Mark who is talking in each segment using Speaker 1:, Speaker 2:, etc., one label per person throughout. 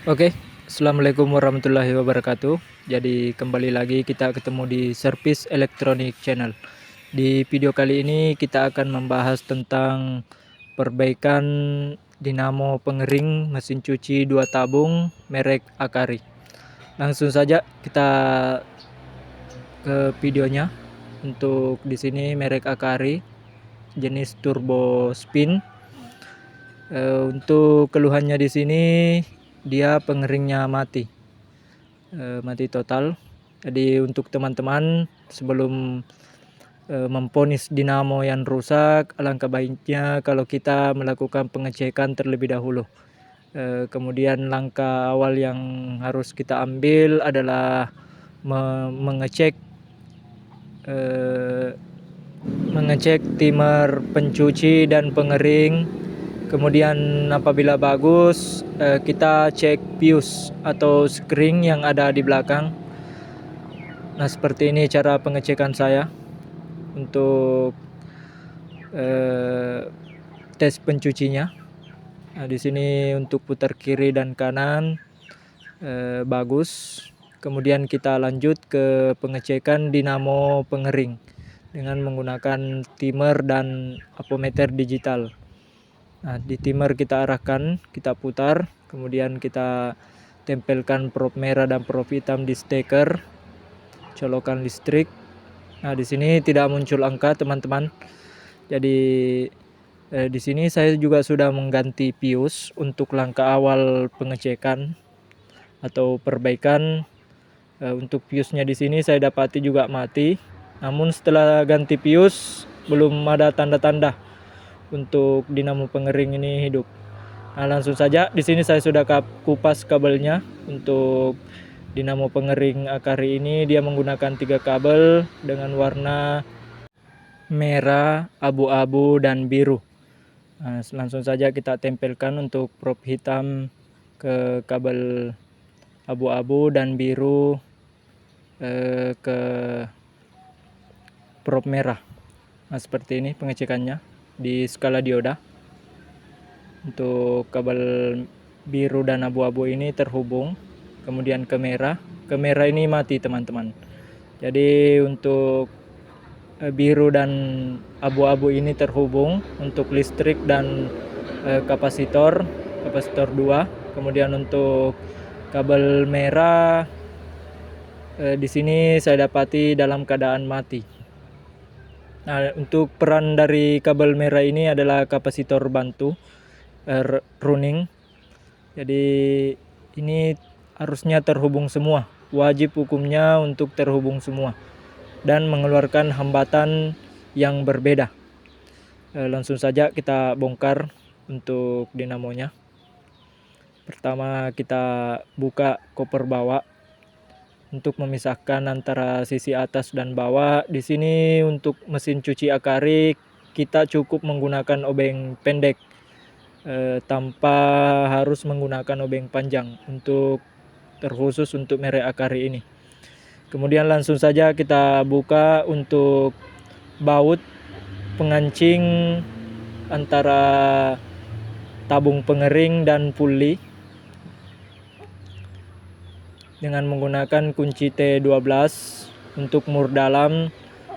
Speaker 1: Oke, assalamualaikum warahmatullahi wabarakatuh. Jadi kembali lagi kita ketemu di Service Electronic Channel. Di video kali ini kita akan membahas tentang perbaikan dinamo pengering mesin cuci 2 tabung merek Akari. Langsung saja kita ke videonya. Untuk di sini merek Akari jenis turbo spin. Untuk keluhannya di sini dia pengeringnya mati total. Jadi untuk teman-teman sebelum memponis dinamo yang rusak, alangkah baiknya kalau kita melakukan pengecekan terlebih dahulu. Kemudian langkah awal yang harus kita ambil adalah mengecek timer pencuci dan pengering. Kemudian apabila bagus, kita cek fuse atau spring yang ada di belakang. Nah, seperti ini cara pengecekan saya untuk tes pencucinya. Nah, di sini untuk putar kiri dan kanan bagus. Kemudian kita lanjut ke pengecekan dinamo pengering dengan menggunakan timer dan ampermeter digital. Nah, di timer kita arahkan, kita putar, kemudian kita tempelkan prop merah dan prop hitam di steker, colokan listrik. Nah, di sini tidak muncul angka, teman-teman. Jadi di sini saya juga sudah mengganti fuse untuk langkah awal pengecekan atau perbaikan. Untuk fuse-nya di sini saya dapati juga mati. Namun setelah ganti fuse belum ada tanda-tanda untuk dinamo pengering ini hidup. Nah, langsung saja di sini saya sudah kupas kabelnya. Untuk dinamo pengering Akari ini dia menggunakan 3 kabel dengan warna merah, abu-abu dan biru. Nah, langsung saja kita tempelkan untuk prop hitam ke kabel abu-abu dan biru ke prop merah. Nah, seperti ini pengecekannya di skala dioda. Untuk kabel biru dan abu-abu ini terhubung, kemudian ke merah ini mati, teman-teman. Jadi untuk biru dan abu-abu ini terhubung untuk listrik dan kapasitor 2. Kemudian untuk kabel merah di sini saya dapati dalam keadaan mati. Nah, untuk peran dari kabel merah ini adalah kapasitor bantu running. Jadi ini harusnya terhubung semua. Wajib hukumnya untuk terhubung semua dan mengeluarkan hambatan yang berbeda. Langsung saja kita bongkar untuk dinamonya. Pertama kita buka koper bawah untuk memisahkan antara sisi atas dan bawah. Di sini untuk mesin cuci Akari kita cukup menggunakan obeng pendek tanpa harus menggunakan obeng panjang untuk terkhusus untuk merek Akari ini. Kemudian langsung saja kita buka untuk baut pengancing antara tabung pengering dan puli dengan menggunakan kunci T12 untuk mur dalam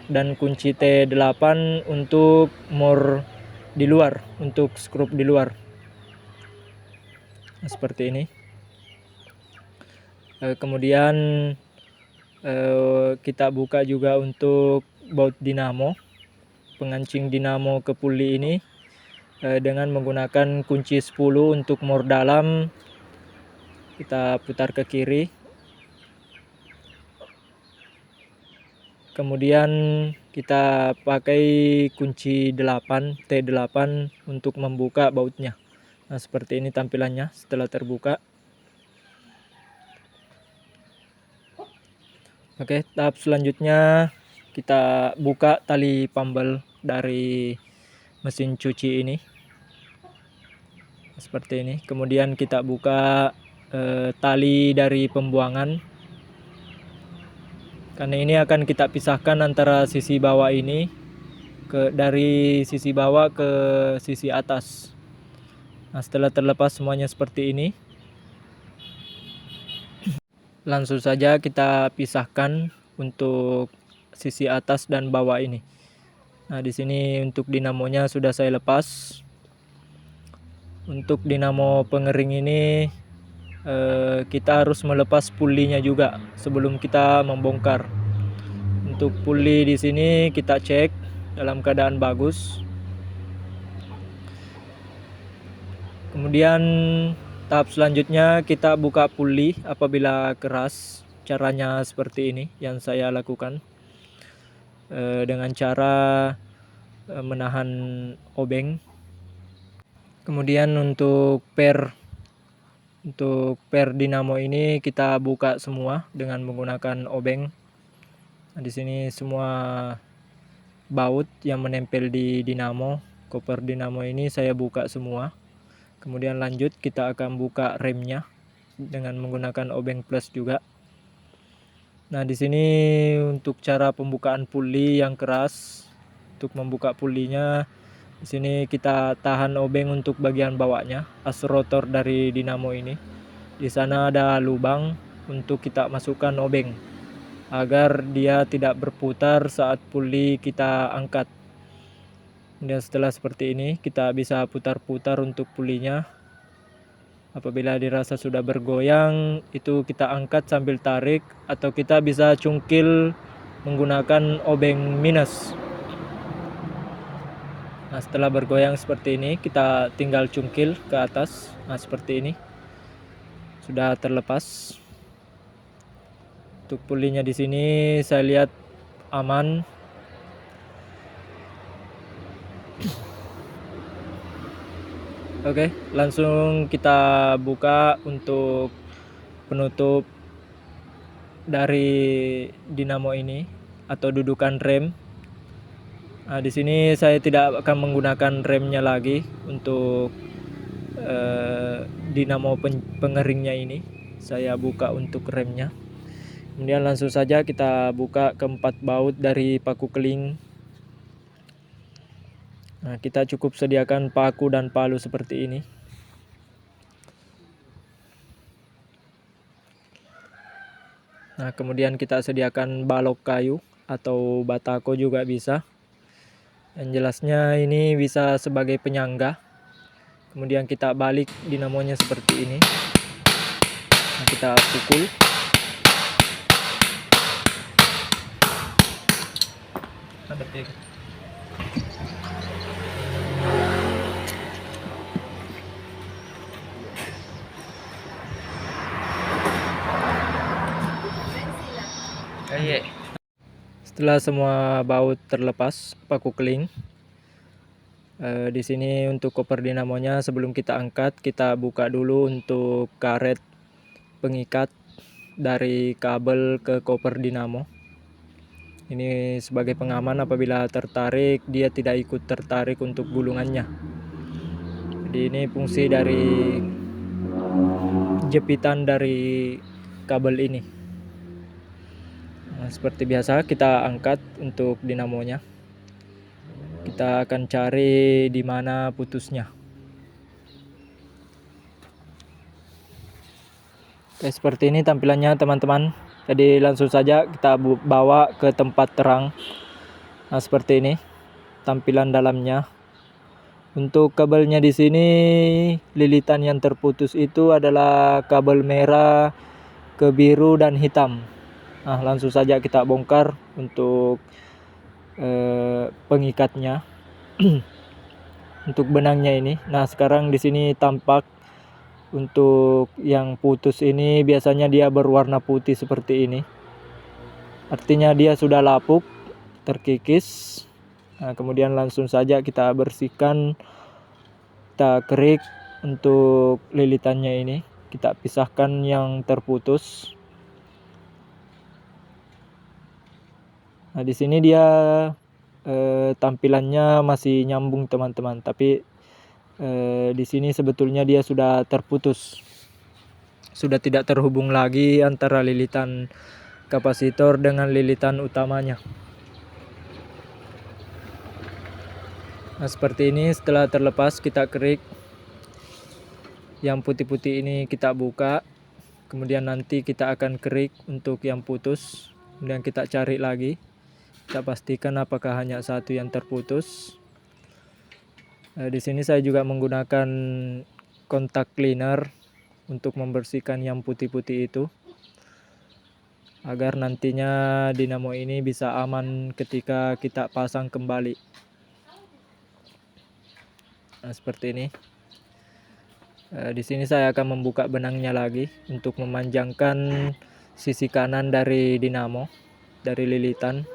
Speaker 1: dan kunci T8 untuk mur di luar, untuk skrup di luar. Nah, seperti ini. Kemudian kita buka juga untuk baut dinamo, pengancing dinamo ke puli ini dengan menggunakan kunci 10 untuk mur dalam. Kita putar ke kiri. Kemudian kita pakai kunci 8 T8 untuk membuka bautnya. Nah, seperti ini tampilannya setelah terbuka. Oke, tahap selanjutnya kita buka tali pambel dari mesin cuci ini. Seperti ini. Kemudian kita buka tali dari pembuangan. Karena ini akan kita pisahkan antara sisi bawah ini dari sisi bawah ke sisi atas. Nah, setelah terlepas semuanya seperti ini, langsung saja kita pisahkan untuk sisi atas dan bawah ini. Nah, di sini untuk dinamonya sudah saya lepas. Untuk dinamo pengering ini kita harus melepas pulinya juga sebelum kita membongkar. Untuk puli di sini kita cek dalam keadaan bagus. Kemudian tahap selanjutnya kita buka puli apabila keras. Caranya seperti ini yang saya lakukan dengan cara menahan obeng. Kemudian untuk per dinamo ini kita buka semua dengan menggunakan obeng. Nah, di sini semua baut yang menempel di dinamo, koper dinamo ini saya buka semua. Kemudian lanjut kita akan buka remnya dengan menggunakan obeng plus juga. Nah, di sini untuk cara pembukaan puli yang keras, untuk membuka pulinya di sini kita tahan obeng untuk bagian bawahnya, as rotor dari dinamo ini. Di sana ada lubang untuk kita masukkan obeng agar dia tidak berputar saat puli kita angkat. Dan setelah seperti ini kita bisa putar-putar untuk pulinya. Apabila dirasa sudah bergoyang, itu kita angkat sambil tarik, atau kita bisa cungkil menggunakan obeng minus. Nah, setelah bergoyang seperti ini kita tinggal cungkil ke atas. Nah, seperti ini sudah terlepas. Untuk pulinya di sini saya lihat aman. Oke, langsung kita buka untuk penutup dari dinamo ini atau dudukan rem. Nah, di sini saya tidak akan menggunakan remnya lagi untuk dinamo pengeringnya ini. Saya buka untuk remnya. Kemudian langsung saja kita buka keempat baut dari paku keling. Nah, kita cukup sediakan paku dan palu seperti ini. Nah, kemudian kita sediakan balok kayu atau batako juga bisa. Yang jelasnya ini bisa sebagai penyangga. Kemudian kita balik dinamonya seperti ini. Nah, kita pukul. Setelah semua baut terlepas paku keling, di sini untuk koper dinamonya sebelum kita angkat kita buka dulu untuk karet pengikat dari kabel ke koper dinamo. Ini sebagai pengaman apabila tertarik dia tidak ikut tertarik untuk gulungannya. Jadi ini fungsi dari jepitan dari kabel ini. Nah, seperti biasa kita angkat untuk dinamonya. Kita akan cari di mana putusnya. Oke, seperti ini tampilannya teman-teman. Jadi langsung saja kita bawa ke tempat terang. Nah, seperti ini tampilan dalamnya. Untuk kabelnya di sini lilitan yang terputus itu adalah kabel merah ke biru dan hitam. Nah, langsung saja kita bongkar untuk pengikatnya. Untuk benangnya ini. Nah, sekarang di sini tampak untuk yang putus ini biasanya dia berwarna putih seperti ini. Artinya dia sudah lapuk, terkikis. Nah, kemudian langsung saja kita bersihkan, kita kerik untuk lilitannya ini. Kita pisahkan yang terputus. Nah, di sini dia tampilannya masih nyambung teman-teman, tapi di sini sebetulnya dia sudah terputus, sudah tidak terhubung lagi antara lilitan kapasitor dengan lilitan utamanya. Nah, seperti ini setelah terlepas kita kerik. Yang putih-putih ini kita buka. Kemudian nanti kita akan kerik untuk yang putus, kemudian kita cari lagi, kita pastikan apakah hanya satu yang terputus. Di sini saya juga menggunakan kontak cleaner untuk membersihkan yang putih-putih itu, agar nantinya dinamo ini bisa aman ketika kita pasang kembali. Nah, seperti ini. Di sini saya akan membuka benangnya lagi untuk memanjangkan sisi kanan dari dinamo, dari lilitan.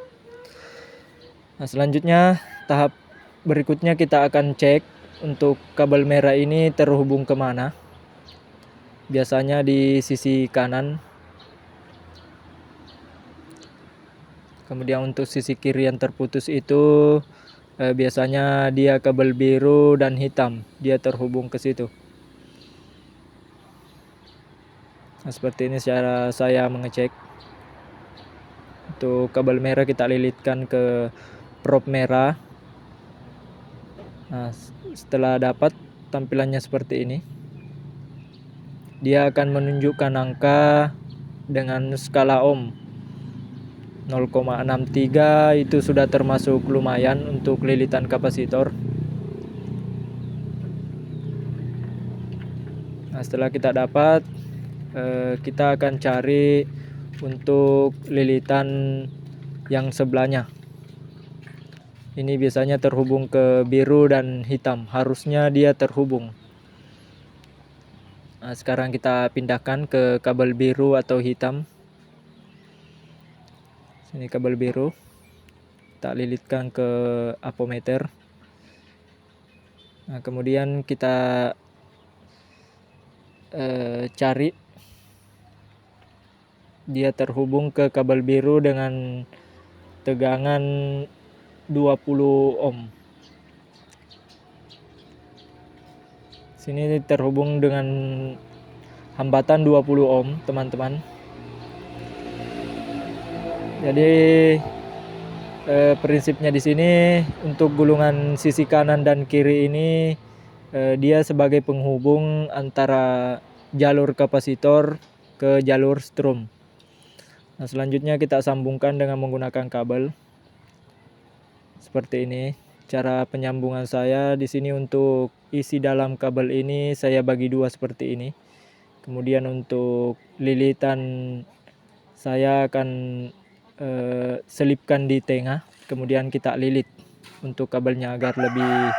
Speaker 1: Nah, selanjutnya tahap berikutnya kita akan cek untuk kabel merah ini terhubung kemana. Biasanya di sisi kanan. Kemudian untuk sisi kiri yang terputus itu biasanya dia kabel biru dan hitam, dia terhubung ke situ. Nah, seperti ini cara saya mengecek. Untuk kabel merah kita lilitkan ke prop merah. Nah, setelah dapat tampilannya seperti ini, dia akan menunjukkan angka dengan skala ohm 0,63. Itu sudah termasuk lumayan untuk lilitan kapasitor. Nah, setelah kita dapat, kita akan cari untuk lilitan yang sebelahnya. Ini biasanya terhubung ke biru dan hitam, harusnya dia terhubung. Nah, sekarang kita pindahkan ke kabel biru atau hitam. Sini kabel biru, kita lilitkan ke apometer. Nah, kemudian kita cari dia terhubung ke kabel biru dengan tegangan 20 ohm. Sini terhubung dengan hambatan 20 ohm, teman-teman. Jadi prinsipnya di sini untuk gulungan sisi kanan dan kiri ini dia sebagai penghubung antara jalur kapasitor ke jalur strom. Nah, selanjutnya kita sambungkan dengan menggunakan kabel seperti ini. Cara penyambungan saya di sini untuk isi dalam kabel ini saya bagi dua seperti ini. Kemudian untuk lilitan saya akan selipkan di tengah, kemudian kita lilit untuk kabelnya agar lebih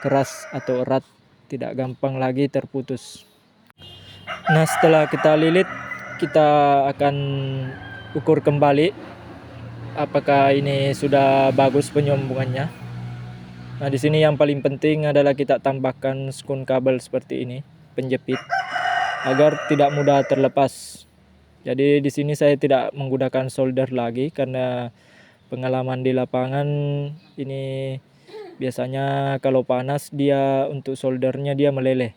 Speaker 1: keras atau erat, tidak gampang lagi terputus. Nah, setelah kita lilit, kita akan ukur kembali apakah ini sudah bagus penyambungannya. Nah, di sini yang paling penting adalah kita tambahkan skun kabel seperti ini, penjepit, agar tidak mudah terlepas. Jadi di sini saya tidak menggunakan solder lagi karena pengalaman di lapangan ini biasanya kalau panas dia untuk soldernya dia meleleh.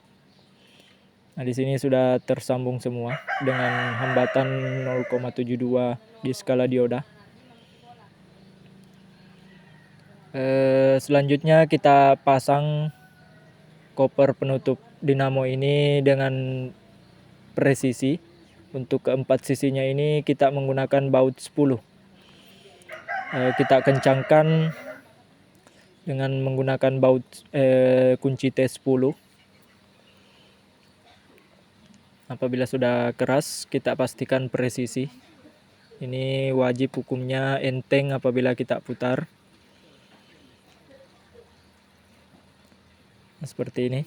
Speaker 1: Nah, di sini sudah tersambung semua dengan hambatan 0,72 di skala dioda. Selanjutnya kita pasang koper penutup dinamo ini dengan presisi. Untuk keempat sisinya ini kita menggunakan baut 10. Kita kencangkan dengan menggunakan baut kunci T10. Apabila sudah keras, kita pastikan presisi. Ini wajib hukumnya enteng apabila kita putar. Nah, seperti ini.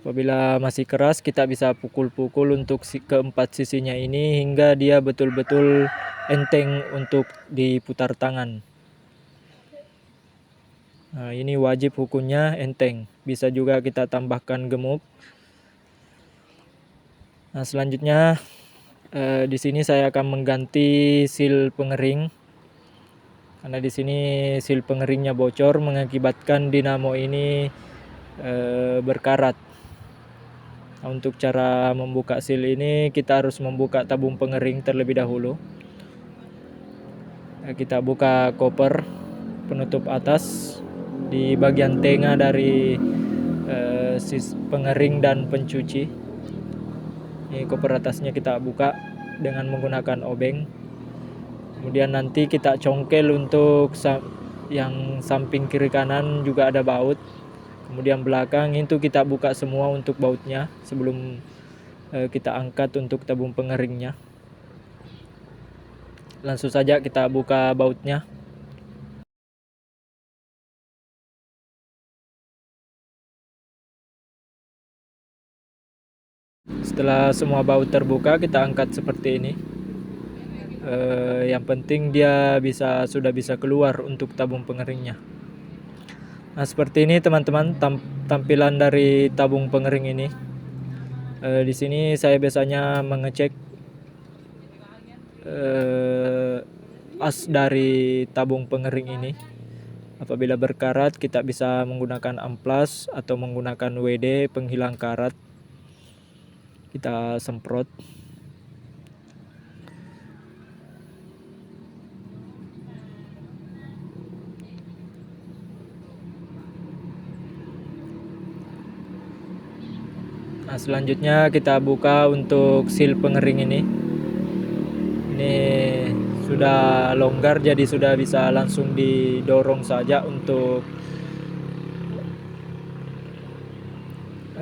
Speaker 1: Apabila masih keras, kita bisa pukul-pukul untuk keempat sisinya ini hingga dia betul-betul enteng untuk diputar tangan. Nah, ini wajib hukumnya enteng. Bisa juga kita tambahkan gemuk. Nah, selanjutnya di sini saya akan mengganti seal pengering. Karena di sini seal pengeringnya bocor mengakibatkan dinamo ini berkarat. Nah, untuk cara membuka seal ini kita harus membuka tabung pengering terlebih dahulu. Nah, kita buka koper penutup atas di bagian tengah dari pengering dan pencuci. Ini koper atasnya kita buka dengan menggunakan obeng. Kemudian nanti kita congkel untuk yang samping kiri kanan juga ada baut. Kemudian belakang itu kita buka semua untuk bautnya sebelum kita angkat untuk tabung pengeringnya. Langsung saja kita buka bautnya. Setelah semua baut terbuka, kita angkat seperti ini. Yang penting dia sudah bisa keluar untuk tabung pengeringnya. Nah, seperti ini teman-teman tampilan dari tabung pengering ini. Di sini saya biasanya mengecek as dari tabung pengering ini. Apabila berkarat, kita bisa menggunakan amplas atau menggunakan WD penghilang karat. Kita semprot. Nah, selanjutnya kita buka untuk seal pengering ini. Ini sudah longgar, jadi sudah bisa langsung didorong saja untuk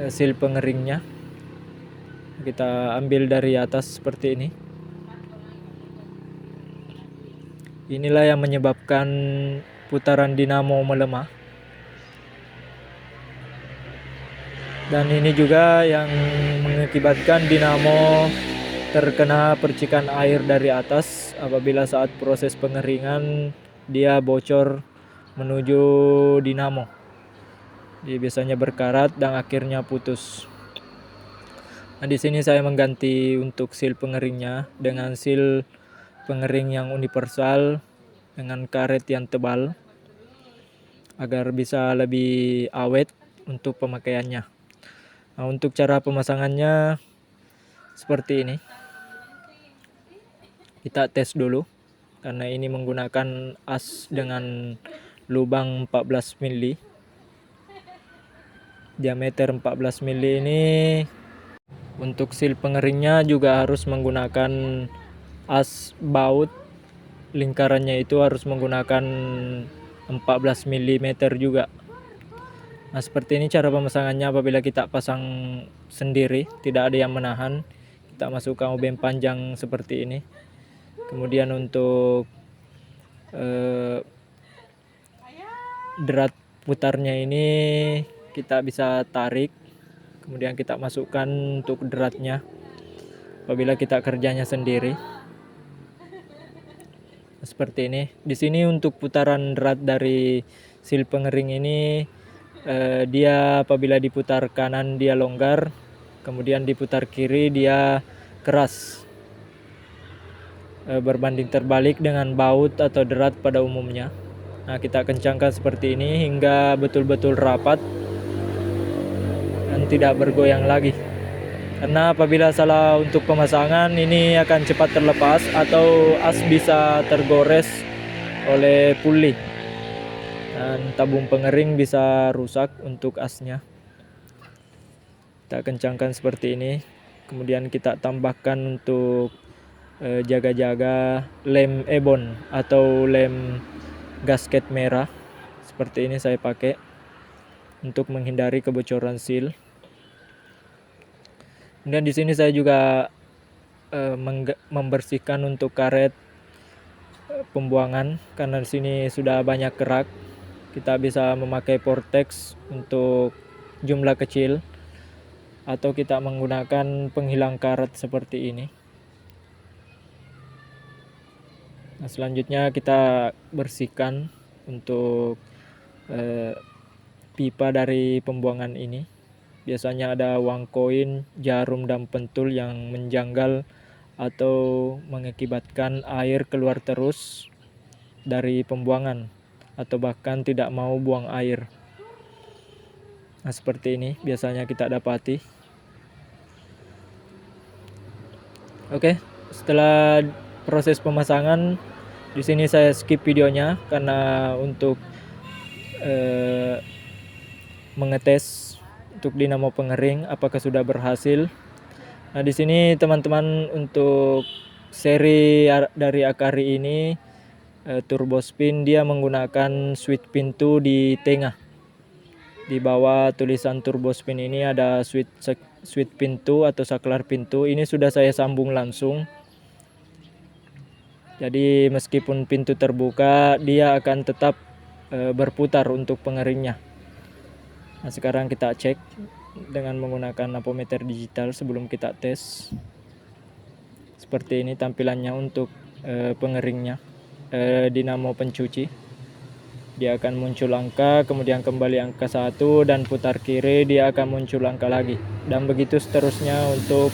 Speaker 1: seal pengeringnya. Kita ambil dari atas seperti ini. Inilah yang menyebabkan putaran dinamo melemah. Dan ini juga yang mengakibatkan dinamo terkena percikan air dari atas apabila saat proses pengeringan dia bocor menuju dinamo. Dia biasanya berkarat dan akhirnya putus. Nah, di sini saya mengganti untuk seal pengeringnya dengan seal pengering yang universal dengan karet yang tebal agar bisa lebih awet untuk pemakaiannya. Nah, untuk cara pemasangannya seperti ini. Kita tes dulu karena ini menggunakan as dengan lubang 14 mili. Diameter 14 mili ini. Untuk seal pengeringnya juga harus menggunakan as baut, lingkarannya itu harus menggunakan 14 mm juga. Nah, seperti ini cara pemasangannya. Apabila kita pasang sendiri, tidak ada yang menahan, kita masukkan obeng panjang seperti ini. Kemudian untuk drat putarnya ini kita bisa tarik, kemudian kita masukkan untuk dratnya apabila kita kerjanya sendiri. Seperti ini. Di sini untuk putaran drat dari seal pengering ini dia apabila diputar kanan dia longgar, kemudian diputar kiri dia keras. Berbanding terbalik dengan baut atau drat pada umumnya. Nah, kita kencangkan seperti ini hingga betul-betul rapat dan tidak bergoyang lagi. Karena apabila salah untuk pemasangan ini akan cepat terlepas atau as bisa tergores oleh puli dan tabung pengering bisa rusak untuk asnya. Kita kencangkan seperti ini, kemudian kita tambahkan untuk jaga-jaga lem ebon atau lem gasket merah. Seperti ini saya pakai untuk menghindari kebocoran seal. Dan di sini saya juga membersihkan untuk karet pembuangan karena di sini sudah banyak kerak. Kita bisa memakai vortex untuk jumlah kecil atau kita menggunakan penghilang karet seperti ini. Nah, selanjutnya kita bersihkan untuk pipa dari pembuangan ini. Biasanya ada uang koin, jarum, dan pentul yang menjanggal atau mengakibatkan air keluar terus dari pembuangan atau bahkan tidak mau buang air. Nah, seperti ini biasanya kita dapati. Oke, setelah proses pemasangan di sini saya skip videonya karena untuk mengetes untuk dinamo pengering apakah sudah berhasil. Nah, di sini teman-teman untuk seri dari Akari ini turbo spin dia menggunakan switch pintu di tengah. Di bawah tulisan turbo spin ini ada switch pintu atau saklar pintu. Ini sudah saya sambung langsung. Jadi meskipun pintu terbuka, dia akan tetap berputar untuk pengeringnya. Nah, sekarang kita cek dengan menggunakan apometer digital sebelum kita tes. Seperti ini tampilannya untuk pengeringnya, dinamo pencuci. Dia akan muncul angka, kemudian kembali angka 1, dan putar kiri dia akan muncul angka lagi. Dan begitu seterusnya untuk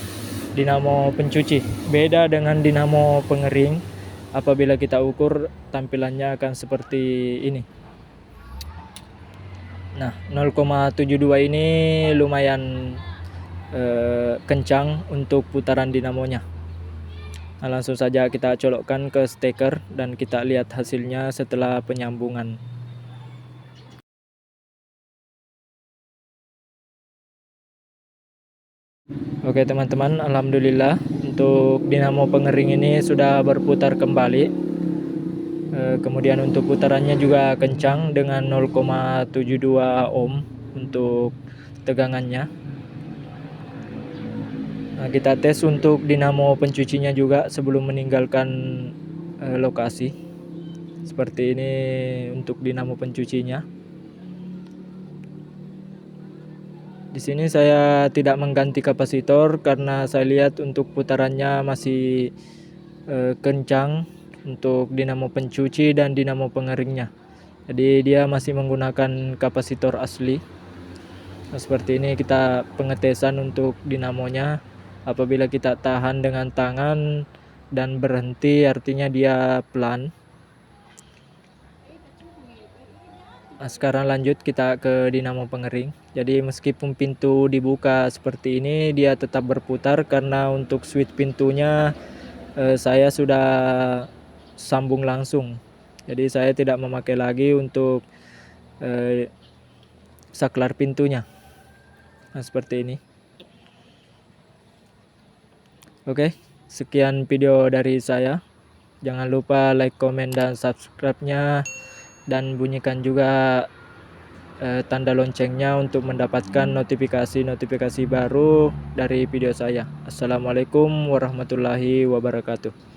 Speaker 1: dinamo pencuci. Beda dengan dinamo pengering, apabila kita ukur tampilannya akan seperti ini. Nah, 0,72 ini lumayan kencang untuk putaran dinamonya. Nah, langsung saja kita colokkan ke steker dan kita lihat hasilnya setelah penyambungan. Oke teman-teman, alhamdulillah untuk dinamo pengering ini sudah berputar kembali. Kemudian untuk putarannya juga kencang dengan 0,72 ohm untuk tegangannya. Nah, kita tes untuk dinamo pencucinya juga sebelum meninggalkan lokasi. Seperti ini untuk dinamo pencucinya. Di sini saya tidak mengganti kapasitor karena saya lihat untuk putarannya masih kencang untuk dinamo pencuci dan dinamo pengeringnya. Jadi dia masih menggunakan kapasitor asli. Nah, seperti ini kita pengetesan untuk dinamonya. Apabila kita tahan dengan tangan dan berhenti, artinya dia pelan. Nah, sekarang lanjut kita ke dinamo pengering. Jadi meskipun pintu dibuka seperti ini, dia tetap berputar karena untuk switch pintunya saya sudah sambung langsung. Jadi saya tidak memakai lagi untuk saklar pintunya. Nah, seperti ini. Oke, sekian video dari saya. Jangan lupa like, komen, dan subscribe-nya, dan bunyikan juga tanda loncengnya untuk mendapatkan notifikasi-notifikasi baru dari video saya. Assalamualaikum warahmatullahi wabarakatuh.